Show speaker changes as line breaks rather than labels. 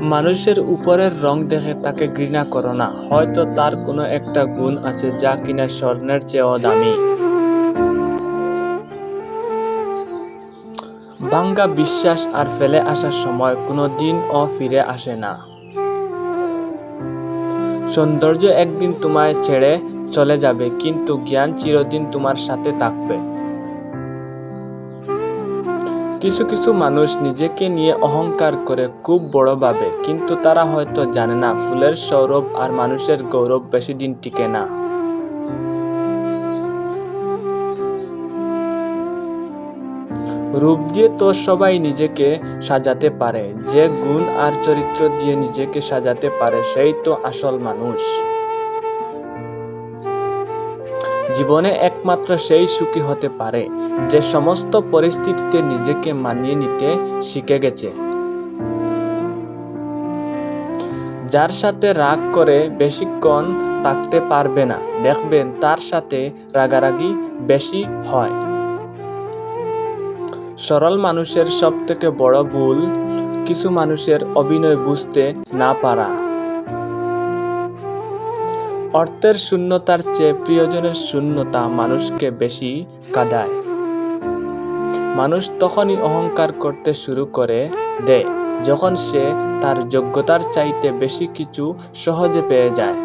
মানুষের উপরের রং দেখে তাকে ঘৃণা করো না, হয়তো তার কোনো একটা গুণ আছে যা কিনা স্বর্ণের চেয়েও দামি। ভাঙ্গা বিশ্বাস আর ফেলে আসার সময় কোনোদিনও ফিরে আসে না। সৌন্দর্য একদিন তোমায় ছেড়ে চলে যাবে, কিন্তু জ্ঞান চিরদিন তোমার সাথে থাকবে। কিছু কিছু মানুষ নিজেকে নিয়ে অহংকার করে খুব বড় ভাবে, কিন্তু তারা হয়তো জানে না ফুলের সৌরভ আর মানুষের গৌরব বেশি দিন টিকে না। রূপ দিয়ে তো সবাই নিজেকে সাজাতে পারে, যে গুণ আর চরিত্র দিয়ে নিজেকে সাজাতে পারে সেই তো আসল মানুষ। জীবনে একমাত্র সেই সুখী হতে পারে যে সমস্ত পরিস্থিতিতে নিজেকে মানিয়ে নিতে শিখে গেছে। যার সাথে রাগ করে বেশিক্ষণ থাকতে পারবে না, দেখবেন তার সাথে রাগারাগি বেশি হয়। সরল মানুষের সবথেকে বড় ভুল কিছু মানুষের অভিনয় বুঝতে না পারা। অর্থের শূন্যতার চেয়ে প্রিয়জনের শূন্যতা মানুষকে বেশি কাঁদায়। মানুষ তখনই অহংকার করতে শুরু করে দেয় যখন সে তার যোগ্যতার চাইতে বেশি কিছু সহজে পেয়ে যায়।